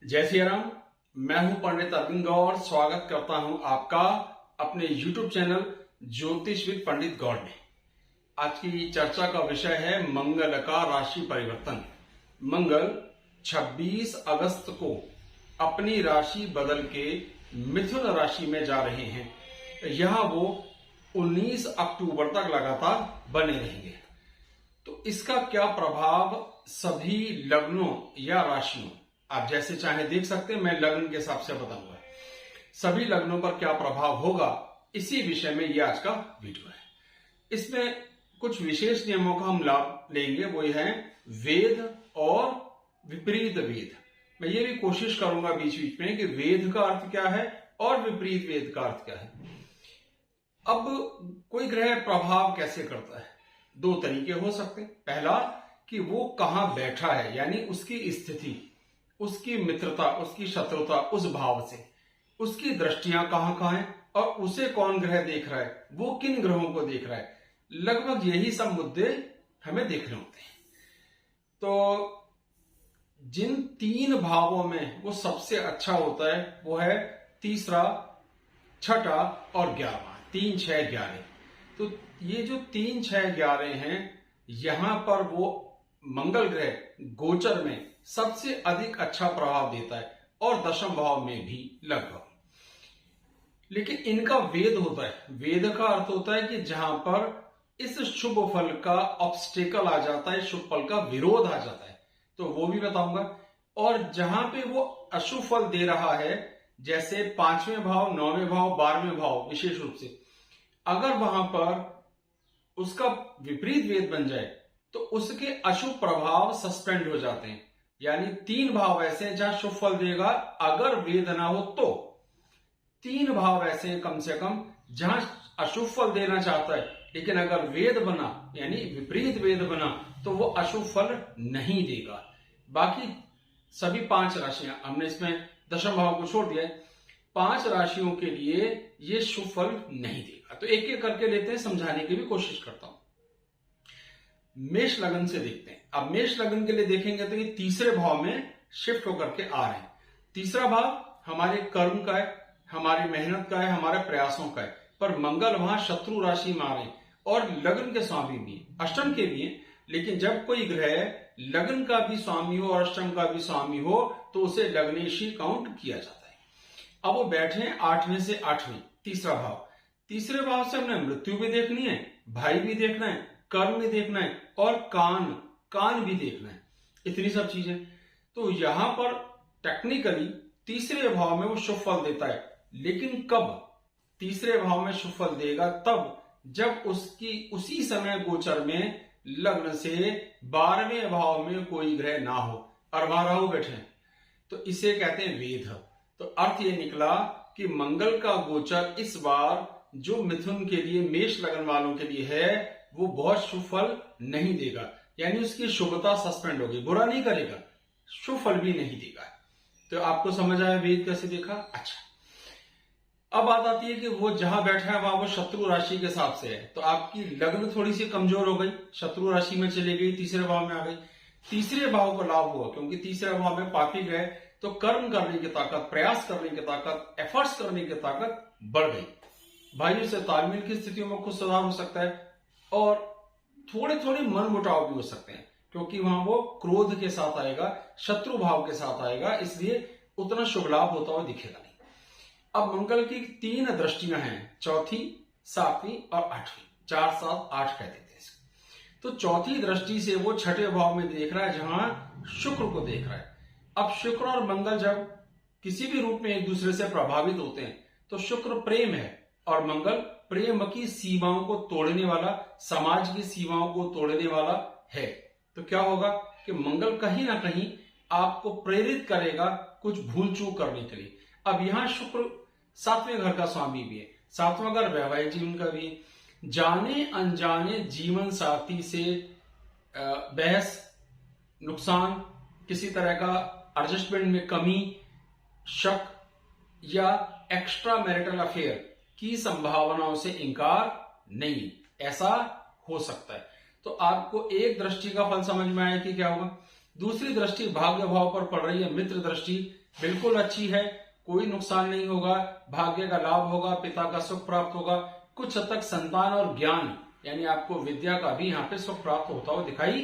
जय श्री राम। मैं हूं पंडित अरविंद गौड़। स्वागत करता हूं आपका अपने YouTube चैनल ज्योतिष विद पंडित गौड़ में। आज की चर्चा का विषय है मंगल का राशि परिवर्तन। मंगल 26 अगस्त को अपनी राशि बदल के मिथुन राशि में जा रहे हैं। यहां वो 19 अक्टूबर तक लगातार बने रहेंगे। तो इसका क्या प्रभाव सभी लग्नों या राशियों, आप जैसे चाहे देख सकते हैं, मैं लग्न के हिसाब से बताऊंगा सभी लग्नों पर क्या प्रभाव होगा, इसी विषय में यह आज का वीडियो है। इसमें कुछ विशेष नियमों का हम लाभ लेंगे, वो है वेद और विपरीत वेद। मैं ये भी कोशिश करूंगा बीच बीच में कि वेद का अर्थ क्या है और विपरीत वेद का अर्थ क्या है। अब कोई ग्रह प्रभाव कैसे करता है, दो तरीके हो सकते हैं। पहला कि वो कहां बैठा है, यानी उसकी स्थिति, उसकी मित्रता, उसकी शत्रुता उस भाव से, उसकी दृष्टियां कहां कहां हैं और उसे कौन ग्रह देख रहा है, वो किन ग्रहों को देख रहा है। लगभग यही सब मुद्दे हमें देखने होते हैं। तो जिन तीन भावों में वो सबसे अच्छा होता है वो है तीसरा, छठा और 11वां। 3, 6, 11। तो ये जो 3, 6, 11 हैं, यहां पर वो मंगल ग्रह गोचर में सबसे अधिक अच्छा प्रभाव देता है और दशम भाव में भी लगभग। लेकिन इनका वेद होता है। वेद का अर्थ होता है कि जहां पर इस शुभ फल का ऑब्स्टेकल आ जाता है, शुभ फल का विरोध आ जाता है, तो वो भी बताऊंगा। और जहां पे वो अशुभ फल दे रहा है, जैसे 5वें भाव, 9वें भाव, 12वें भाव विशेष रूप से, अगर वहां पर उसका विपरीत वेद बन जाए तो उसके अशुभ प्रभाव सस्पेंड हो जाते हैं। यानी 3 भाव ऐसे हैं जहां शुभ फल देगा, अगर वेद ना हो तो 3 भाव ऐसे हैं कम से कम जहां अशुभ फल देना चाहता है, लेकिन अगर वेद बना यानी विपरीत वेद बना तो वो अशुभ फल नहीं देगा। बाकी सभी 5 राशियां, हमने इसमें दशम भाव को छोड़ दिया है, 5 राशियों के लिए ये शुभ फल नहीं देगा। तो एक एक करके लेते हैं, समझाने की भी कोशिश करता हूं। मेष लगन से देखते हैं। अब मेष लगन के लिए देखेंगे तो ये तीसरे भाव में शिफ्ट होकर के आ रहे हैं। तीसरा भाव हमारे कर्म का है, हमारी मेहनत का है, हमारे प्रयासों का है, पर मंगल वहां शत्रु राशि में आ रहे हैं और लगन के स्वामी भी हैं, अष्टम के भी हैं। लेकिन जब कोई ग्रह लगन का भी स्वामी हो और अष्टम का भी स्वामी हो तो उसे लग्नेशी काउंट किया जाता है। अब वो बैठे हैं 8वें से 8वें, तीसरा भाव। तीसरे भाव से हमने मृत्यु भी देखनी है, भाई भी देखना है, कर्म भी देखना है और कान भी देखना है, इतनी सब चीजें। तो यहां पर टेक्निकली तीसरे भाव में वो शुभ फल देता है, लेकिन कब तीसरे भाव में शुभ फल देगा, तब जब उसकी उसी समय गोचर में लग्न से 12वें भाव में कोई ग्रह ना हो और वहां राहु बैठे, तो इसे कहते हैं वेद। तो अर्थ ये निकला कि मंगल का गोचर इस बार जो मिथुन के लिए, मेष लगन वालों के लिए है, वो बहुत शुभ फल नहीं देगा। यानी उसकी शुभता सस्पेंड होगी, बुरा नहीं करेगा, शुभ फल भी नहीं देगा। तो आपको समझ आया वेद कैसे देखा। अच्छा, अब बात आती है कि वो जहां बैठा है वहां वो शत्रु राशि के हिसाब से है, तो आपकी लग्न थोड़ी सी कमजोर हो गई, शत्रु राशि में चली गई, तीसरे भाव में आ गई। तीसरे भाव को लाभ हुआ क्योंकि तीसरे भाव में पापी गए, तो कर्म करने की ताकत, प्रयास करने की ताकत, एफर्ट्स करने की ताकत बढ़ गई। भाइयों से तालमेल की स्थितियों में कुछ सुधार हो सकता है और थोड़े थोड़े मन मुटाव भी हो सकते हैं, क्योंकि वहां वो क्रोध के साथ आएगा, शत्रु भाव के साथ आएगा, इसलिए उतना शुभ लाभ होता हुआ दिखेगा नहीं। अब मंगल की 3 दृष्टियां हैं, चौथी, 7वीं और 8वीं, 4, 7, 8 कह देते हैं इसको। तो चौथी दृष्टि से वो 6ठे भाव में देख रहा है, जहां शुक्र को देख रहा है। अब शुक्र और मंगल जब किसी भी रूप में एक दूसरे से प्रभावित होते हैं, तो शुक्र प्रेम है और मंगल प्रेम की सीमाओं को तोड़ने वाला, समाज की सीमाओं को तोड़ने वाला है। तो क्या होगा कि मंगल कहीं ना कहीं आपको प्रेरित करेगा कुछ भूल चूक करने के लिए। अब यहां शुक्र 7वें घर का स्वामी भी है, 7वां घर वैवाहिक जीवन का भी है। जाने अनजाने जीवन साथी से बहस, नुकसान, किसी तरह का एडजस्टमेंट में कमी, शक या एक्स्ट्रा मैरिटल अफेयर की संभावनाओं से इंकार नहीं, ऐसा हो सकता है। तो आपको एक दृष्टि का फल समझ में आया कि क्या होगा। दूसरी दृष्टि भाग्य भाव पर पड़ रही है, मित्र दृष्टि बिल्कुल अच्छी है, कोई नुकसान नहीं होगा, भाग्य का लाभ होगा, पिता का सुख प्राप्त होगा, कुछ हद तक संतान और ज्ञान यानी आपको विद्या का भी यहाँ पे सुख प्राप्त होता हुआ दिखाई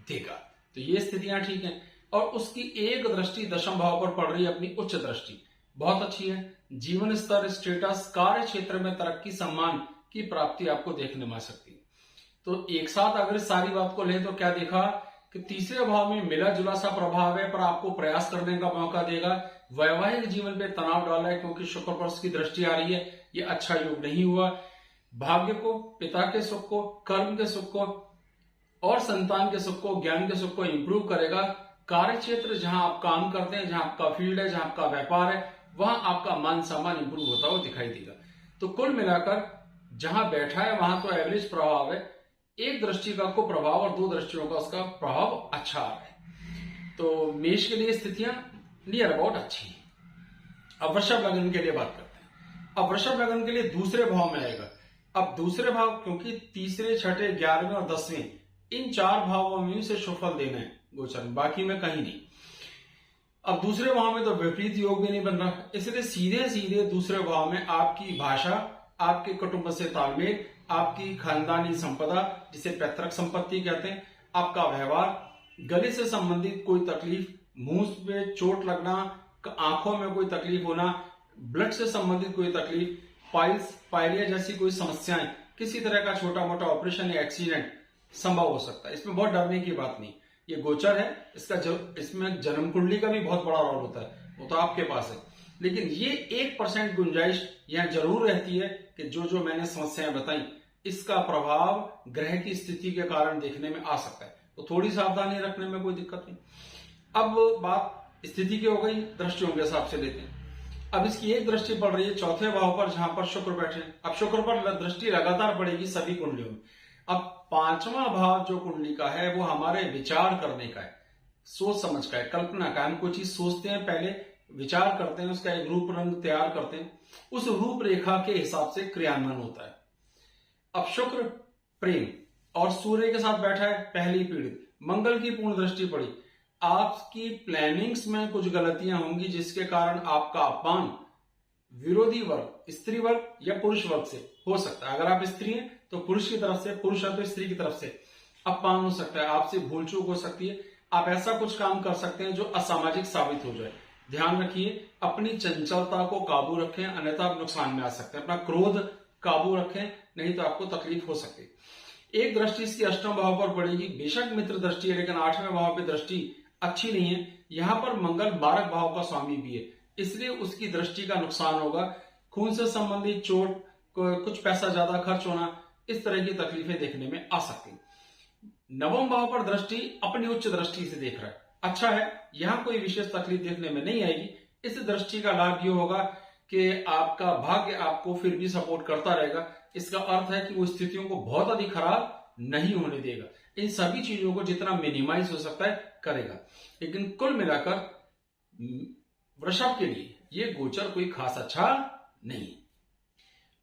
देगा। तो ये स्थितियां ठीक हैं। और उसकी एक दृष्टि दशम भाव पर पड़ रही है, अपनी उच्च दृष्टि बहुत अच्छी है। जीवन स्तर, स्टेटस, कार्य क्षेत्र में तरक्की, सम्मान की प्राप्ति आपको देखने में आ सकती है। तो एक साथ अगर सारी बात को लें तो क्या देखा कि तीसरे भाव में मिला जुला सा प्रभाव है, पर आपको प्रयास करने का मौका देगा। वैवाहिक जीवन पे तनाव डाला है क्योंकि शुक्र पर की दृष्टि आ रही है, ये अच्छा योग नहीं हुआ। भाग्य को, पिता के सुख को, कर्म के सुख को और संतान के सुख को, ज्ञान के सुख को इंप्रूव करेगा। कार्य क्षेत्र जहां आप काम करते हैं, जहां आपका फील्ड है, जहां आपका व्यापार है, वहां आपका मान सम्मान इंप्रूव होता हुआ दिखाई देगा। तो कुल मिलाकर जहां बैठा है वहां तो एवरेज प्रभाव है, एक दृष्टि का को प्रभाव और दो दृष्टियों का उसका प्रभाव अच्छा आ रहा है। तो मेष के लिए स्थितियां नियर अबाउट अच्छी है। अब वृषभ लग्न के लिए बात करते हैं। अब वृषभ लग्न के लिए दूसरे भाव में आएगा। अब दूसरे भाव, क्योंकि तीसरे, छठे, 11वें और 10वें इन चार भावों में से सुफल देना है गोचर, बाकी में कहीं नहीं। अब दूसरे भाव में तो विपरीत योग भी नहीं बन रहा, इसलिए सीधे सीधे दूसरे भाव में आपकी भाषा, आपके कुटुंब से तालमेल, आपकी खानदानी संपदा जिसे पैतृक संपत्ति कहते हैं, आपका व्यवहार, गले से संबंधित कोई तकलीफ, मुंह पे चोट लगना, आंखों में कोई तकलीफ होना, ब्लड से संबंधित कोई तकलीफ, पाइल्स, पायरिया जैसी कोई समस्याएं, किसी तरह का छोटा मोटा ऑपरेशन या एक्सीडेंट संभव हो सकता है। इसमें बहुत डरने की बात नहीं, ये गोचर है, इसमें जन्म कुंडली का भी बहुत बड़ा रोल होता है, वो तो आपके पास है। लेकिन ये 1% गुंजाइश यहां जरूर रहती है कि जो मैंने समस्याएं बताई इसका प्रभाव ग्रह की स्थिति के कारण देखने में आ सकता है, तो थोड़ी सावधानी रखने में कोई दिक्कत नहीं। अब बात स्थिति की हो गई, दृष्टियों के हिसाब से लेते हैं। अब इसकी एक दृष्टि पड़ रही है चौथे भाव पर, जहां पर शुक्र बैठे। अब शुक्र पर दृष्टि लगातार पड़ेगी सभी कुंडलियों में। अब पांचवा भाव जो कुंडली का है वो हमारे विचार करने का है, सोच समझ का है, कल्पना का। हम कोई चीज सोचते हैं, पहले विचार करते हैं, उसका एक रूप रंग तैयार करते हैं, उस रूपरेखा के हिसाब से क्रियान्वयन होता है। अब शुक्र प्रेम और सूर्य के साथ बैठा है, पहली पीढ़ित, मंगल की पूर्ण दृष्टि पड़ी। आपकी प्लानिंग्स में कुछ गलतियां होंगी जिसके कारण आपका अपमान विरोधी वर्ग, स्त्री वर्ग या पुरुष वर्ग से हो सकता है। अगर आप स्त्री हैं तो पुरुष की तरफ से, पुरुष है तो स्त्री की तरफ से अपमान हो सकता है, आपसे भूल चूक हो सकती है, आप ऐसा कुछ काम कर सकते हैं जो असामाजिक साबित हो जाए। ध्यान रखिए, अपनी चंचलता को काबू रखें, अन्यथा आप नुकसान में आ सकते हैं। अपना क्रोध काबू रखें, नहीं तो आपको तकलीफ हो सकती है। एक दृष्टि इसकी अष्टम भाव पर पड़ेगी, बेशक मित्र दृष्टि है, लेकिन 8वें भाव पर दृष्टि अच्छी नहीं है। यहां पर मंगल 12 भाव का स्वामी भी है, इसलिए उसकी दृष्टि का नुकसान होगा। खून से संबंधित चोट, कुछ पैसा ज्यादा खर्च होना, इस तरह की तकलीफें देखने में आ सकती हैं। 9वें भाव पर दृष्टि अपनी उच्च दृष्टि से देख रहा है, अच्छा है, यहां कोई विशेष तकलीफ देखने में नहीं आएगी। इस दृष्टि का लाभ ये होगा कि आपका भाग्य आपको फिर भी सपोर्ट करता रहेगा। इसका अर्थ है कि वो स्थितियों को बहुत अधिक खराब नहीं होने देगा, इन सभी चीजों को जितना मिनिमाइज हो सकता है करेगा। लेकिन कुल मिलाकर वृषभ के लिए ये गोचर कोई खास अच्छा नहीं।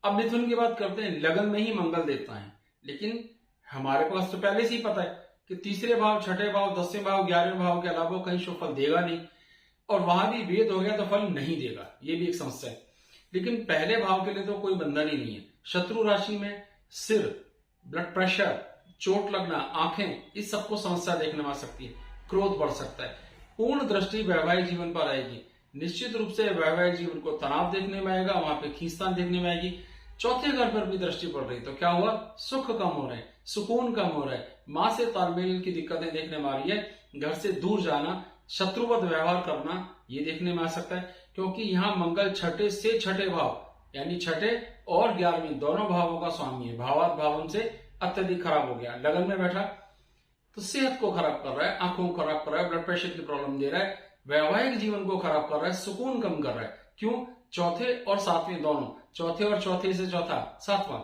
अब मिथुन की बात करते हैं। लगन में ही मंगल देवता है, लेकिन हमारे पास तो पहले से ही पता है कि तीसरे भाव, छठे भाव, 10वें भाव, 11वें भाव के अलावा कहीं शुभ फल देगा नहीं, और वहां भी वेद हो गया तो फल नहीं देगा, ये भी एक समस्या है। लेकिन पहले भाव के लिए तो कोई बंधन ही नहीं है। शत्रु राशि में सिर, ब्लड प्रेशर, चोट लगना, आंखें, इस सबको समस्या देखने में आ सकती है, क्रोध बढ़ सकता है। पूर्ण दृष्टि वैवाहिक जीवन पर आएगी, निश्चित रूप से वैवाहिक जीवन को तनाव देखने में आएगा, वहां पे खींचतान देखने में आएगी। चौथे घर पर भी दृष्टि पड़ रही तो क्या हुआ, सुख कम हो रहा है, सुकून कम हो रहा है, मां से तालमेल की दिक्कतें देखने में आ रही है, घर से दूर जाना, शत्रुवत व्यवहार करना, ये देखने में आ सकता है। क्योंकि यहां मंगल छठे से छठे भाव यानी छठे और 11वें दोनों भावों का स्वामी है, भावात भावन से अत्यधिक खराब हो गया। लगन में बैठा तो सेहत को खराब कर रहा है, आंखों को खराब कर रहा है, ब्लड प्रेशर की प्रॉब्लम दे रहा है, वैवाहिक जीवन को खराब कर रहा है, सुकून कम कर रहा है। क्यों? चौथे और सातवें दोनों, चौथे और चौथे से चौथा सातवां,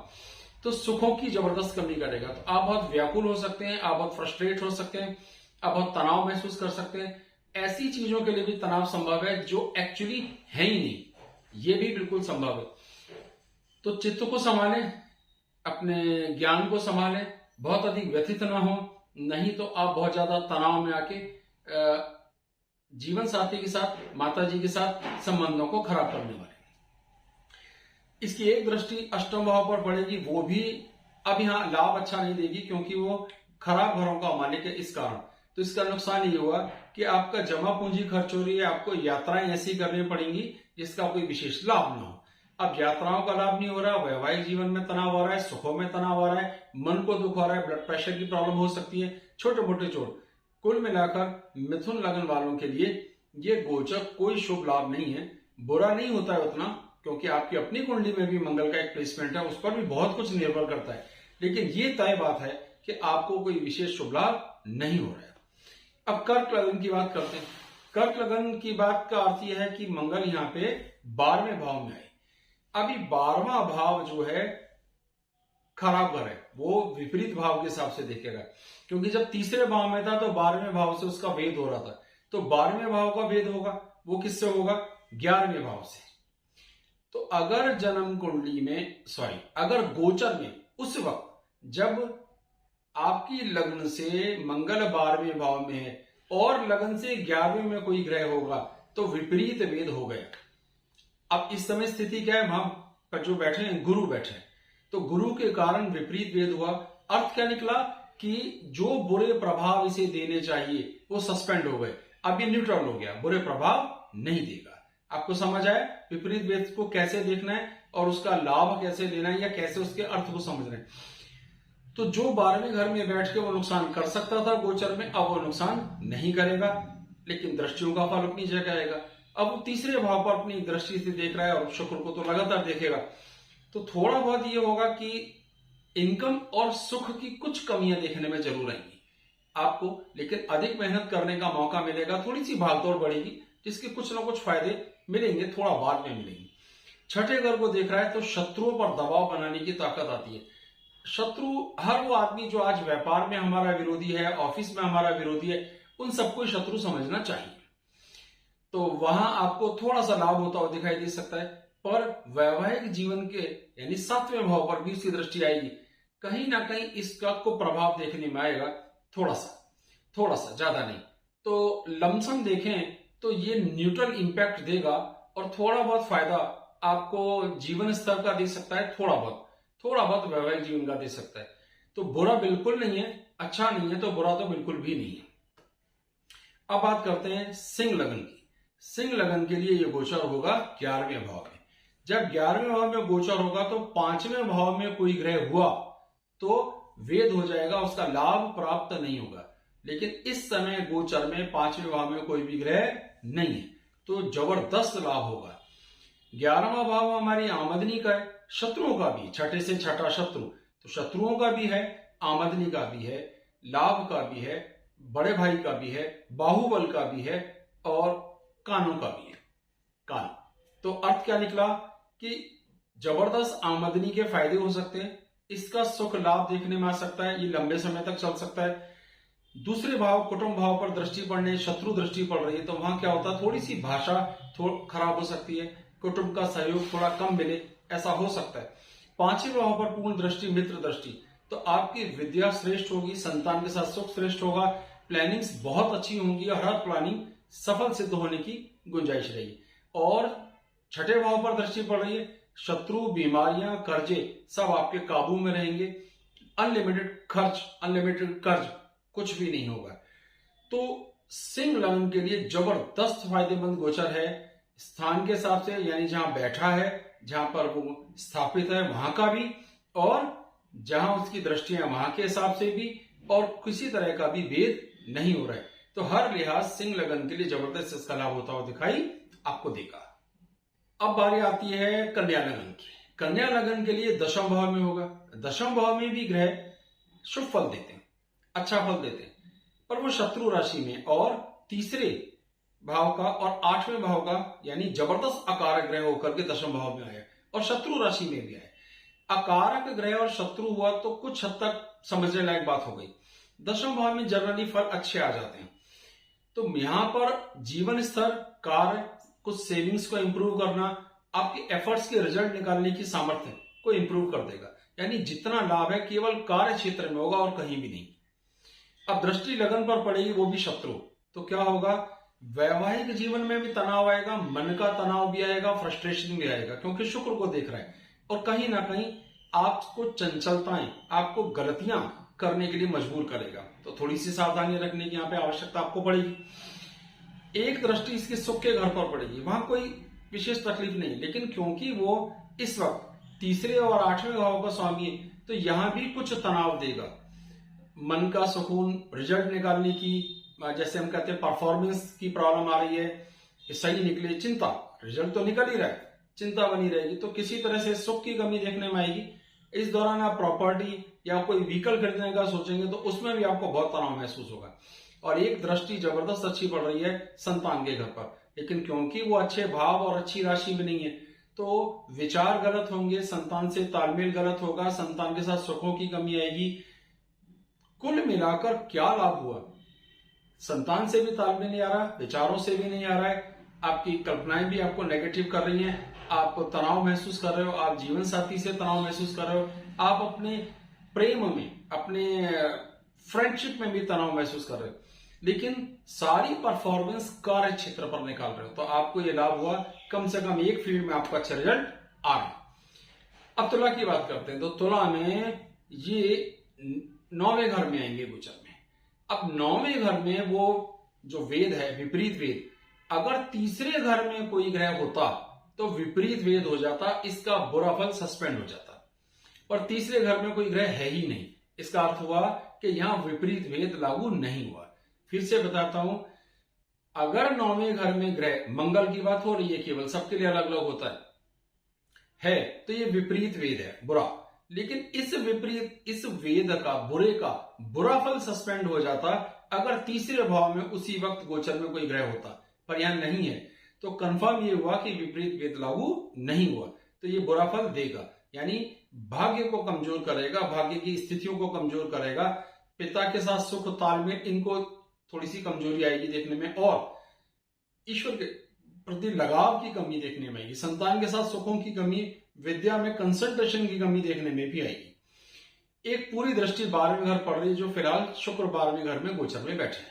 तो सुखों की जबरदस्त कमी करेगा। तो आप बहुत व्याकुल हो सकते हैं, आप बहुत फ्रस्ट्रेट हो सकते हैं, आप बहुत तनाव महसूस कर सकते हैं। ऐसी चीजों के लिए भी तनाव संभव है जो एक्चुअली है ही नहीं, ये भी बिल्कुल संभव है। तो चित्त को संभालें, अपने ज्ञान को संभालें, बहुत अधिक व्यथित ना हो, नहीं तो आप बहुत ज्यादा तनाव में आके जीवन साथी के साथ, माता जी के साथ संबंधों को खराब करने वाले। इसकी एक दृष्टि अष्टम भाव पर पड़ेगी, वो भी अब यहाँ लाभ अच्छा नहीं देगी क्योंकि वो खराब घरों का मालिक है। इस कारण तो इसका नुकसान ये हुआ कि आपका जमा पूंजी खर्च हो रही है, आपको यात्राएं ऐसी करनी पड़ेंगी जिसका कोई विशेष लाभ ना हो। अब यात्राओं का लाभ नहीं हो रहा, वैवाहिक जीवन में तनाव हो रहा है, सुखों में तनाव हो रहा है, मन को दुख हो रहा है, ब्लड प्रेशर की प्रॉब्लम हो सकती है, छोटे मोटे चोट। कुल मिलाकर मिथुन लगन वालों के लिए ये गोचर कोई शुभ लाभ नहीं है। बुरा नहीं होता है उतना, क्योंकि आपकी अपनी कुंडली में भी मंगल का एक प्लेसमेंट है, उस पर भी बहुत कुछ निर्भर करता है, लेकिन ये तय बात है कि आपको कोई विशेष शुभ लाभ नहीं हो रहा है। अब कर्क लगन की बात करते हैं। कर्क लगन की बात का अर्थ यह है कि मंगल यहाँ पे 12वें भाव में आए। अभी 12वां भाव जो है खराब घर है, वो विपरीत भाव के हिसाब से देखेगा, क्योंकि जब तीसरे भाव में था तो 12वें भाव से उसका भेद हो रहा था। तो 12वें भाव का भेद होगा, वो किससे होगा? 11वें भाव से। तो अगर जन्म कुंडली में अगर गोचर में उस वक्त जब आपकी लग्न से मंगल 12वें भाव में है और लग्न से 11वें में कोई ग्रह होगा तो विपरीत भेद हो गया। अब इस समय स्थिति क्या है? वहां पर जो बैठे हैं गुरु बैठे हैं, तो गुरु के कारण विपरीत भेद हुआ। अर्थ क्या निकला कि जो बुरे प्रभाव इसे देने चाहिए वो सस्पेंड हो गए, अब ये न्यूट्रल हो गया, बुरे प्रभाव नहीं देगा। आपको समझ आया विपरीत भेद को कैसे देखना है और उसका लाभ कैसे लेना है या कैसे उसके अर्थ को समझना है। तो जो 12वें घर में बैठ के वो नुकसान कर सकता था गोचर में, अब वो नुकसान नहीं करेगा, लेकिन दृष्टियों का फल अपनी जगह आएगा। अब वो तीसरे भाव पर अपनी दृष्टि से देख रहा है और शुक्र को तो लगातार देखेगा, तो थोड़ा बहुत ये होगा कि इनकम और सुख की कुछ कमियां देखने में जरूर आएंगी आपको, लेकिन अधिक मेहनत करने का मौका मिलेगा, थोड़ी सी भागदौड़ बढ़ेगी, जिसके कुछ ना कुछ फायदे मिलेंगे, थोड़ा बाद में मिलेंगे। छठे घर को देख रहा है तो शत्रुओं पर दबाव बनाने की ताकत आती है। शत्रु हर वो आदमी जो आज व्यापार में हमारा विरोधी है, ऑफिस में हमारा विरोधी है, उन सबको शत्रु समझना चाहिए। तो वहां आपको थोड़ा सा लाभ होता हुआ दिखाई दे सकता है, पर वैवाहिक जीवन के यानी 7वें भाव पर भी उसकी दृष्टि आएगी, कहीं ना कहीं इसका को प्रभाव देखने में आएगा, थोड़ा सा, ज्यादा नहीं। तो लमसम देखें तो ये न्यूट्रल इंपैक्ट देगा और थोड़ा बहुत फायदा आपको जीवन स्तर का दे सकता है, थोड़ा बहुत वैवाहिक जीवन का दे सकता है। तो बुरा बिल्कुल नहीं है, अच्छा नहीं है तो बुरा तो बिल्कुल भी नहीं है। अब बात करते हैं सिंह लगन की। सिंह लगन के लिए ये गोचर होगा 11वें भाव में। जब 11वें भाव में गोचर होगा तो 5वें भाव में कोई ग्रह हुआ तो वेद हो जाएगा, उसका लाभ प्राप्त नहीं होगा। लेकिन इस समय गोचर में 5वें भाव में कोई भी ग्रह नहीं है तो जबरदस्त लाभ होगा। 11वां भाव हमारी आमदनी का है, शत्रुओं का भी, छठे से छठा शत्रु, तो शत्रुओं का भी है, आमदनी का भी है, लाभ का भी है, बड़े भाई का भी है, बाहुबल का भी है और कानों का भी है। कान तो अर्थ क्या निकला कि जबरदस्त आमदनी के फायदे हो सकते हैं, इसका सुख लाभ देखने में आ सकता है, ये लंबे समय तक चल सकता है। दूसरे भाव कुटुंब भाव पर दृष्टि पड़ने, शत्रु दृष्टि पड़ रही है तो वहां क्या होता है, थोड़ी सी भाषा खराब हो सकती है, कुटुंब का सहयोग थोड़ा कम मिले, ऐसा हो सकता है। 5वें भाव पर पूर्ण दृष्टि, मित्र दृष्टि, तो आपकी विद्या श्रेष्ठ होगी, संतान के साथ सुख श्रेष्ठ होगा, प्लानिंग्स बहुत अच्छी होंगी और हर प्लानिंग सफल सिद्ध होने की गुंजाइश रहेगी। और छठे भाव पर दृष्टि पड़ रही है, शत्रु, बीमारियां, कर्जे सब आपके काबू में रहेंगे, अनलिमिटेड कर्ज कुछ भी नहीं होगा। तो सिंह लगन के लिए जबरदस्त फायदेमंद गोचर है, स्थान के हिसाब से, यानी जहां बैठा है, जहां पर वो स्थापित है वहां का भी, और जहां उसकी दृष्टियां वहां के हिसाब से भी, और किसी तरह का भी भेद नहीं हो रहा है। तो हर लिहाज सिंह लगन के लिए जबरदस्त इसका लाभ होता हुआ दिखाई आपको देगा। अब बारी आती है कन्या लगन की। कन्या लगन के लिए दशम भाव में होगा। दशम भाव में भी ग्रह शुभ फल देते हैं, अच्छा फल देते हैं, पर वो शत्रु राशि में और तीसरे भाव का और 8वें भाव का, यानी जबरदस्त अकारक ग्रह होकर के दशम भाव में आया और शत्रु राशि में भी आया। अकारक ग्रह और शत्रु हुआ तो कुछ हद तक समझने लायक बात हो गई। दशम भाव में जनरली फल अच्छे आ जाते हैं। तो यहां पर जीवन स्तर, कार्य, कुछ सेविंग्स को इंप्रूव करना, आपके एफर्ट्स के रिजल्ट निकालने की सामर्थ्य को इंप्रूव कर देगा। यानी जितना लाभ है केवल कार्य क्षेत्र में होगा और कहीं भी नहीं। अब दृष्टि लगन पर पड़ेगी, वो भी शत्रु, तो क्या होगा, वैवाहिक जीवन में भी तनाव आएगा, मन का तनाव भी आएगा, फ्रस्ट्रेशन भी आएगा, क्योंकि शुक्र को देख रहा है और कहीं ना कहीं आपको चंचलताएं, आपको गलतियां करने के लिए मजबूर करेगा। तो थोड़ी सी सावधानी रखने की यहाँ पे आवश्यकता आपको पड़ेगी। एक दृष्टि इसके सुख के घर पर पड़ेगी, वहां कोई विशेष तकलीफ नहीं, लेकिन क्योंकि वो इस वक्त तीसरे और आठवें भाव का स्वामी है, तो यहां भी कुछ तनाव देगा। मन का सुकून, रिजल्ट निकालने की, जैसे हम कहते हैं परफॉर्मेंस की प्रॉब्लम आ रही है, सही निकले, चिंता, रिजल्ट तो निकल ही रहा है, चिंता बनी रहेगी, तो किसी तरह से सुख की कमी देखने में आएगी। इस दौरान आप प्रॉपर्टी या कोई व्हीकल खरीदने का सोचेंगे तो उसमें भी आपको बहुत तनाव महसूस होगा। और एक दृष्टि जबरदस्त अच्छी पड़ रही है संतान के घर पर, लेकिन क्योंकि वो अच्छे भाव और अच्छी राशि में नहीं है, तो विचार गलत होंगे, संतान से तालमेल गलत होगा, संतान के साथ सुखों की कमी आएगी। कुल मिलाकर क्या लाभ हुआ, संतान से भी तालमेल नहीं आ रहा, विचारों से भी नहीं आ रहा है, आपकी कल्पनाएं भी आपको नेगेटिव कर रही हैं, आप तनाव महसूस कर रहे हो, आप जीवन साथी से तनाव महसूस कर रहे हो, आप अपने प्रेम में, अपने फ्रेंडशिप में भी तनाव महसूस कर रहे हो, लेकिन सारी परफॉर्मेंस कार्य क्षेत्र पर निकाल रहे हो, तो आपको यह लाभ हुआ, कम से कम एक फील्ड में आपको अच्छा रिजल्ट आ रहा। अब तुला की बात करते हैं, तो तुला में ये 9वें घर में आएंगे गोचर में। अब 9वें घर में वो जो वेद है, विपरीत वेद, अगर तीसरे घर में कोई ग्रह होता तो विपरीत वेद हो जाता, इसका बुरा फल सस्पेंड हो जाता। और तीसरे घर में कोई ग्रह है ही नहीं, इसका अर्थ हुआ कि यहां विपरीत वेद लागू नहीं हुआ। फिर से बताता हूं, अगर 9वें घर में ग्रह, मंगल की बात हो रही है केवल, सबके लिए अलग अलग होता है, तो ये विपरीत वेद है, बुरा। लेकिन इस विपरीत, इस वेद का, बुरे का बुरा फल सस्पेंड हो जाता अगर तीसरे भाव में उसी वक्त गोचर में कोई ग्रह होता, पर यहां नहीं है, तो कंफर्म ये हुआ कि विपरीत वेद लागू नहीं हुआ, तो ये बुरा फल देगा, यानी भाग्य को कमजोर करेगा, भाग्य की स्थितियों को कमजोर करेगा, पिता के साथ सुख तालमेल, इनको थोड़ी सी कमजोरी आएगी देखने में, और ईश्वर के प्रति लगाव की कमी देखने में आएगी, संतान के साथ सुखों की कमी, विद्या में कंसंट्रेशन की कमी देखने में भी आएगी। एक पूरी दृष्टि 12वें घर पड़ रही है, जो फिलहाल शुक्र 12वें घर में गोचर में बैठे हैं,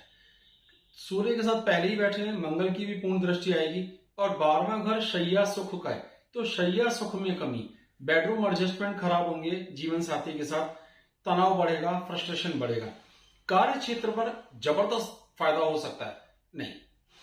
सूर्य के साथ पहले ही बैठे हैं, मंगल की भी पूर्ण दृष्टि आएगी, और 12वां घर शैया सुख का है, तो शैया सुख में कमी, बेडरूम एडजस्टमेंट खराब होंगे, जीवन साथी के साथ तनाव बढ़ेगा, फ्रस्ट्रेशन बढ़ेगा। कार्य क्षेत्र पर जबरदस्त फायदा हो सकता है, नहीं,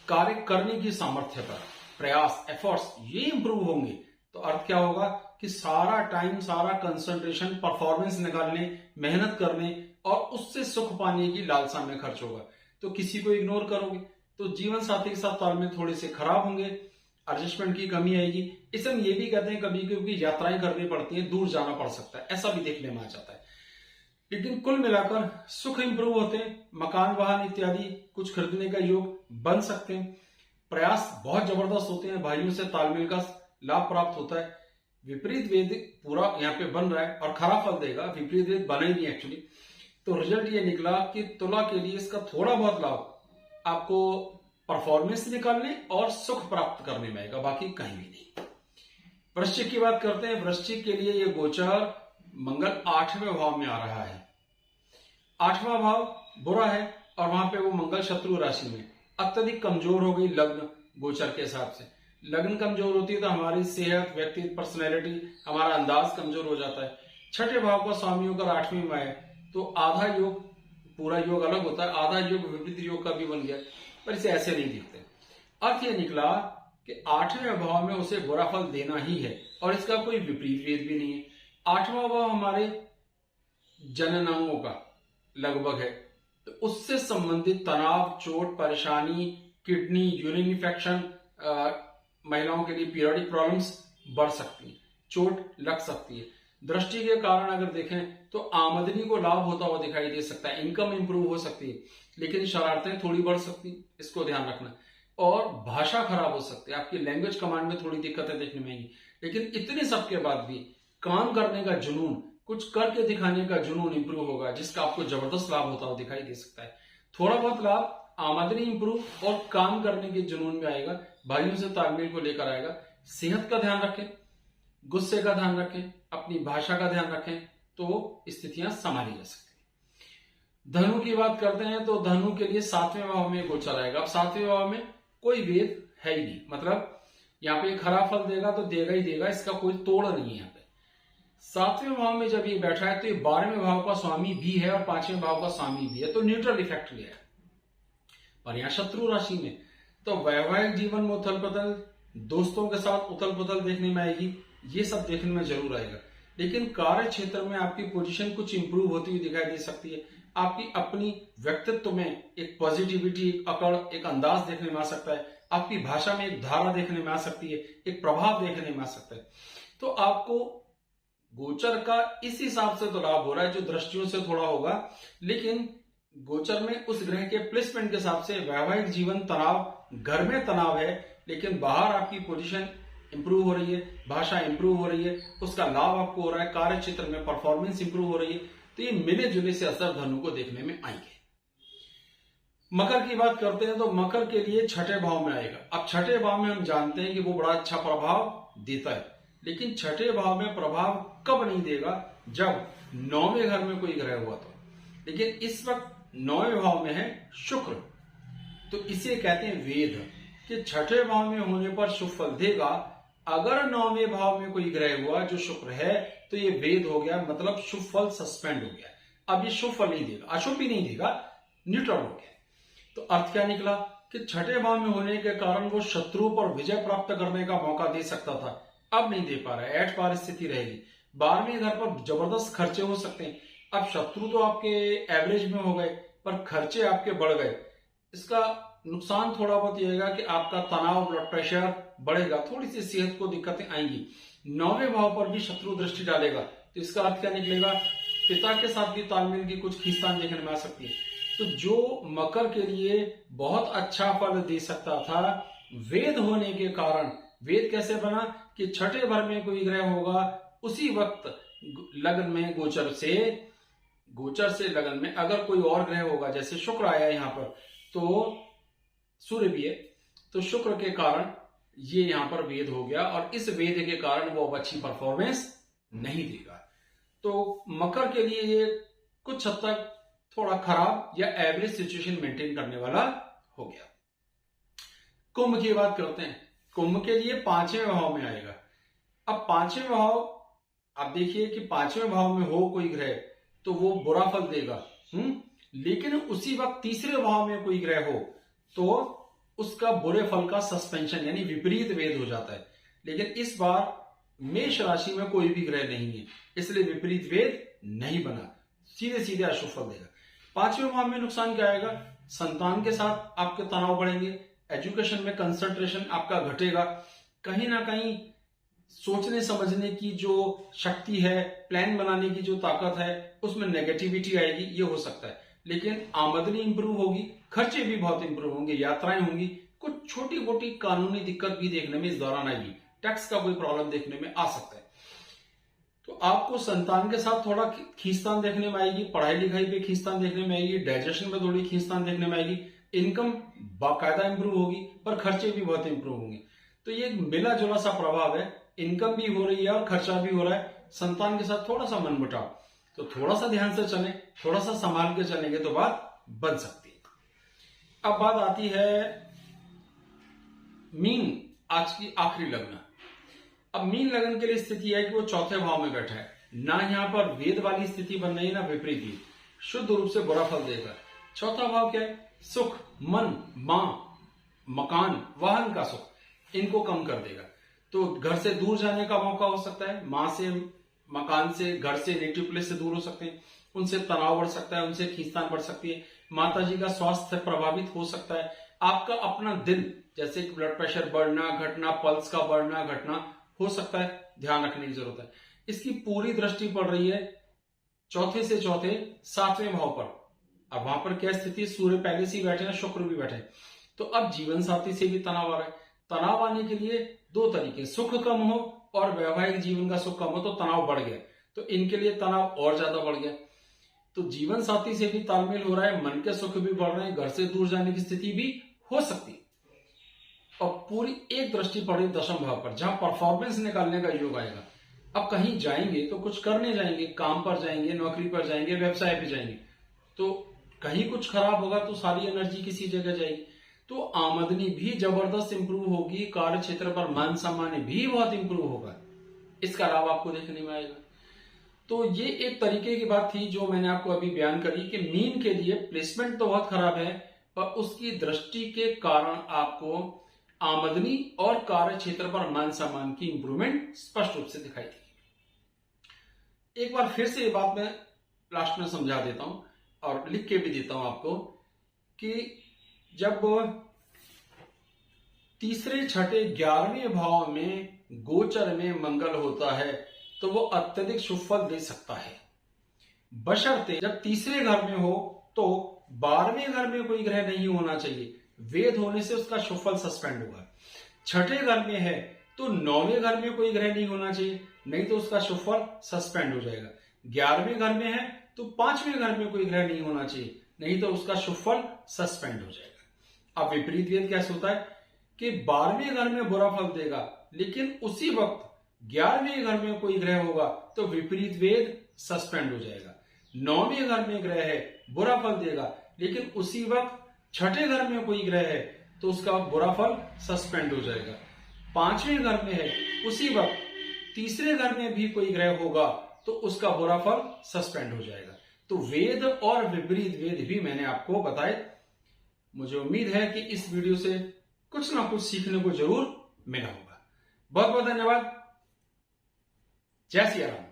कार्य करने की सामर्थ्य पर प्रयास, एफर्ट्स ये इंप्रूव होंगे, तो अर्थ क्या होगा कि सारा टाइम, सारा कंसंट्रेशन परफॉर्मेंस निकालने, मेहनत करने और उससे सुख पाने की लालसा में खर्च होगा। तो किसी को इग्नोर करोगे तो जीवन साथी के साथ तालमेल थोड़े से खराब होंगे, एडजस्टमेंट की कमी आएगी। इसे हम ये भी कहते हैं कभी कभी यात्राएं करनी पड़ती हैं, दूर जाना पड़ सकता है, ऐसा भी देखने में आ जाता है। लेकिन कुल मिलाकर सुख इंप्रूव होते हैं, मकान वाहन इत्यादि कुछ खरीदने का योग बन सकते हैं, प्रयास बहुत जबरदस्त होते हैं, भाइयों से तालमेल का लाभ प्राप्त होता है। विपरीत वेद पूरा यहाँ पे बन रहा है और खराब फल देगा, विपरीत वेद बना ही नहीं एक्चुअली। तो रिजल्ट ये निकला कि तुला के लिए इसका थोड़ा बहुत लाभ आपको परफॉर्मेंस निकालने और सुख प्राप्त करने में आएगा, बाकी कहीं भी नहीं। वृश्चिक की बात करते हैं। वृश्चिक के लिए ये गोचर मंगल 8वें भाव में आ रहा है। 8वां भाव बुरा है और वहां पे वो मंगल शत्रु राशि में, अत्यधिक कमजोर हो गई लग्न गोचर के हिसाब से। लग्न कमजोर होती है तो हमारी सेहत, व्यक्तित्व, पर्सनैलिटी, हमारा अंदाज कमजोर हो जाता है। छठे भाव का स्वामी होकर 8वीं में आए तो आधा योग, पूरा योग अलग होता है, आधा योग विपरीत योग का भी बन गया, पर इसे ऐसे नहीं दिखते। अर्थ यह निकला कि 8वें भाव में उसे बुरा फल देना ही है और इसका कोई विपरीत वेद भी नहीं है। 8वां भाव हमारे जननांगों का लगभग है, तो उससे संबंधित तनाव, चोट, परेशानी, किडनी, यूरिन इन्फेक्शन, महिलाओं के लिए पीरियडिक प्रॉब्लम्स बढ़ सकती है, चोट लग सकती है। दृष्टि के कारण अगर देखें तो आमदनी को लाभ होता हुआ दिखाई दे सकता है, इनकम इंप्रूव हो सकती है, लेकिन शरारतें थोड़ी बढ़ सकती, इसको ध्यान रखना। और भाषा खराब हो सकती है, आपकी लैंग्वेज कमांड में थोड़ी दिक्कतें देखने में आएंगी, लेकिन इतने सबके बाद भी काम करने का जुनून, कुछ करके दिखाने का जुनून इंप्रूव होगा, जिसका आपको जबरदस्त लाभ होता हुआ दिखाई दे सकता है। थोड़ा बहुत लाभ, आमदनी इंप्रूव और काम करने के जुनून में आएगा, भाइयों से तालमेल को लेकर आएगा। सेहत का ध्यान रखें, गुस्से का ध्यान रखें, अपनी भाषा का ध्यान रखें, तो स्थितियां संभाली जा सकती हैं। धनु की बात करते हैं तो धनु के लिए 7वें भाव में गोचर आएगा। अब 7वें भाव में कोई वेद है ही नहीं, मतलब यहाँ पे खराब फल देगा तो देगा ही देगा, इसका कोई तोड़ नहीं है यहाँ पे। 7वें भाव में जब ये बैठा है तो ये 12वें भाव का स्वामी भी है और 5वें भाव का स्वामी भी है, तो न्यूट्रल इफेक्ट लिया है। पर यहाँ शत्रु राशि में तो वैवाहिक जीवन में उथल पुथल, दोस्तों के साथ उथल पुथल देखने में आएगी, ये सब देखने में जरूर आएगा। लेकिन कार्य क्षेत्र में आपकी पोजीशन कुछ इंप्रूव होती हुई दिखाई दे सकती है। आपकी अपनी व्यक्तित्व में एक पॉजिटिविटी, एक अकड़, एक अंदाज देखने में आ सकता है। आपकी भाषा में एक धारा देखने में आ सकती है, एक प्रभाव देखने में आ सकता है। तो आपको गोचर का इस हिसाब से तो लाभ हो रहा है जो दृष्टियों से थोड़ा होगा, लेकिन गोचर में उस ग्रह के प्लेसमेंट के हिसाब से वैवाहिक जीवन तनाव, घर में तनाव है, लेकिन बाहर आपकी पोजीशन इंप्रूव हो रही है, भाषा इंप्रूव हो रही है, उसका लाभ आपको हो रहा है, कार्य क्षेत्र में परफॉर्मेंस इंप्रूव हो रही है। तो ये मिले जुले से असर धनु को देखने में आएंगे। मकर की बात करते हैं तो मकर के लिए 6ठे भाव में आएगा। अब 6ठे भाव में हम जानते हैं कि वो बड़ा अच्छा प्रभाव देता है, लेकिन 6ठे भाव में प्रभाव कब नहीं देगा, जब 9वें घर में कोई ग्रह हुआ तो। लेकिन इस वक्त 9वें भाव में है शुक्र, तो इसे कहते हैं वेद, कि 6ठे भाव में होने पर शुभ फल देगा। अगर 9वें भाव में कोई ग्रह हुआ जो शुक्र है तो ये वेद हो गया, मतलब शुभ फल सस्पेंड हो गया। अब ये शुभ फल नहीं देगा, अशुभ भी नहीं देगा, न्यूट्रल हो गया। तो अर्थ क्या निकला कि 6ठे भाव में होने के कारण वो शत्रु पर विजय प्राप्त करने का मौका दे सकता था, अब नहीं दे पा रहा है, एट पार स्थिति रहेगी। 12वें घर पर जबरदस्त खर्चे हो सकते हैं। अब शत्रु तो आपके एवरेज में हो गए, पर खर्चे आपके बढ़ गए। इसका नुकसान थोड़ा बहुत ये होगा कि आपका तनाव, ब्लड प्रेशर बढ़ेगा, थोड़ी सी सेहत को दिक्कतें आएंगी। 9वें भाव पर भी शत्रु दृष्टि डालेगा, तो इसका अर्थ क्या निकलेगा, पिता के साथ भी तालमेल की कुछ खींचतान देखने में आ सकती है। तो जो मकर के लिए बहुत अच्छा फल दे सकता था, वेद होने के कारण, वेद कैसे बना कि 6ठे घर में कोई ग्रह होगा, उसी वक्त लग्न में गोचर से लगन में अगर कोई और ग्रह होगा, जैसे शुक्र आया यहाँ पर, तो सूर्य भी है, तो शुक्र के कारण ये यहां पर वेद हो गया, और इस वेद के कारण वो अब अच्छी परफॉर्मेंस नहीं देगा। तो मकर के लिए ये कुछ हद तक थोड़ा खराब या एवरेज सिचुएशन मेंटेन करने वाला हो गया। कुंभ की बात करते हैं। कुंभ के लिए 5वें भाव में आएगा। अब 5वें भाव, आप देखिए कि 5वें भाव में हो कोई ग्रह तो वो बुरा फल देगा, लेकिन उसी वक्त 3रे भाव में कोई ग्रह हो तो उसका बुरे फल का सस्पेंशन यानी विपरीत वेद हो जाता है। लेकिन इस बार मेष राशि में कोई भी ग्रह नहीं है, इसलिए विपरीत वेद नहीं बना, सीधे सीधे अशुभ फल देगा। 5वें भाव में नुकसान क्या आएगा, संतान के साथ आपके तनाव बढ़ेंगे, एजुकेशन में कंसंट्रेशन आपका घटेगा, कहीं ना कहीं सोचने समझने की जो शक्ति है, प्लान बनाने की जो ताकत है, उसमें नेगेटिविटी आएगी, ये हो सकता है। लेकिन आमदनी इंप्रूव होगी, खर्चे भी बहुत इंप्रूव होंगे, यात्राएं होंगी, कुछ छोटी मोटी कानूनी दिक्कत भी देखने में इस दौरान आएगी, टैक्स का कोई प्रॉब्लम देखने में आ सकता है। तो आपको संतान के साथ थोड़ा खींचतान देखने में आएगी, पढ़ाई लिखाई पे खींचतान देखने में आएगी, डाइजेशन में थोड़ी खींचतान देखने में आएगी, इनकम बाकायदा इंप्रूव होगी, पर खर्चे भी बहुत इंप्रूव होंगे। तो ये मिला जुला सा प्रभाव है, इनकम भी हो रही है और खर्चा भी हो रहा है। संतान के साथ थोड़ा सा मनमुटाव, तो थोड़ा सा ध्यान से चलें, थोड़ा सा संभाल के चलेंगे तो बात बन सकती है। अब बात आती है मीन, आज की आखिरी लग्न। अब मीन लग्न के लिए स्थिति है कि वो 4थे भाव में बैठा है, ना यहां पर वेद वाली स्थिति बन रही, ना विपरीत, शुद्ध रूप से बुरा फल देगा। 4था भाव क्या है, सुख, मन, मां, मकान, वाहन का सुख, इनको कम कर देगा। तो घर से दूर जाने का मौका हो सकता है, मां से, मकान से, घर से, नेटिव प्लेस से दूर हो सकते हैं, उनसे तनाव बढ़ सकता है, उनसे खींचतान बढ़ सकती है, माताजी का स्वास्थ्य प्रभावित हो सकता है, आपका अपना दिल, जैसे कि ब्लड प्रेशर बढ़ना घटना, पल्स का बढ़ना घटना हो सकता है, ध्यान रखने की जरूरत है। इसकी पूरी दृष्टि पड़ रही है 4थे से 7वें भाव पर। अब वहां पर क्या स्थिति, सूर्य पहले से ही बैठे हैं, शुक्र भी बैठे हैं, तो अब जीवन साथी से भी तनाव आ रहा है। तनाव आने के लिए 2 तरीके, सुख कम हो और वैवाहिक जीवन का सुख कम हो तो तनाव बढ़ गया, तो इनके लिए तनाव और ज्यादा बढ़ गया। तो जीवन साथी से भी तालमेल हो रहा है, मन के सुख भी बढ़ रहे हैं, घर से दूर जाने की स्थिति भी हो सकती है। और पूरी एक दृष्टि पड़ी 10वें भाव पर, जहां परफॉर्मेंस निकालने का योग आएगा। अब कहीं जाएंगे तो कुछ करने जाएंगे, काम पर जाएंगे, नौकरी पर जाएंगे, व्यवसाय पे जाएंगे, तो कहीं कुछ खराब होगा तो सारी एनर्जी किसी जगह जाएगी। तो आमदनी भी जबरदस्त इंप्रूव होगी, कार्य क्षेत्र पर मान सम्मान भी बहुत इंप्रूव होगा। इसका लाभ आपको देखने में आएगा। तो ये एक तरीके की बात थी जो मैंने आपको अभी बयान करी कि मीन के लिए प्लेसमेंट तो बहुत खराब है, पर उसकी दृष्टि के कारण आपको आमदनी और कार्य क्षेत्र पर मान सम्मान की इंप्रूवमेंट स्पष्ट रूप से दिखाई देगी। एक बार फिर से ये बात मैं लास्ट में समझा देता हूं और लिख के भी देता हूं आपको कि जब तीसरे, छठे, 11वें भाव में गोचर में मंगल होता है तो वो अत्यधिक शुभ फल दे सकता है, बशर्ते जब तीसरे घर में हो तो 12वें घर में कोई ग्रह नहीं होना चाहिए। वेद होने से उसका शुभ फल सस्पेंड होगा। छठे घर में है तो 9वें घर में कोई ग्रह नहीं होना चाहिए, नहीं तो उसका शुभ फल सस्पेंड हो जाएगा। 11वें घर में है तो 5वें घर में कोई ग्रह नहीं होना चाहिए, नहीं तो उसका शुभ फल सस्पेंड हो जाएगा। अब विपरीत वेद कैसे होता है कि 12वें घर में बुरा फल देगा, लेकिन उसी वक्त 11वें घर में कोई ग्रह होगा तो विपरीत वेद सस्पेंड हो जाएगा। 9वें घर में ग्रह है, बुरा फल देगा, लेकिन उसी वक्त छठे घर में कोई ग्रह है तो उसका बुरा फल सस्पेंड हो जाएगा। 5वें घर में है, उसी वक्त तीसरे घर में भी कोई ग्रह होगा तो उसका बुरा फल सस्पेंड हो जाएगा। तो वेद और विपरीत वेद भी मैंने आपको बताए। मुझे उम्मीद है कि इस वीडियो से कुछ ना कुछ सीखने को जरूर मिला होगा। बहुत बहुत धन्यवाद। जय सिया राम।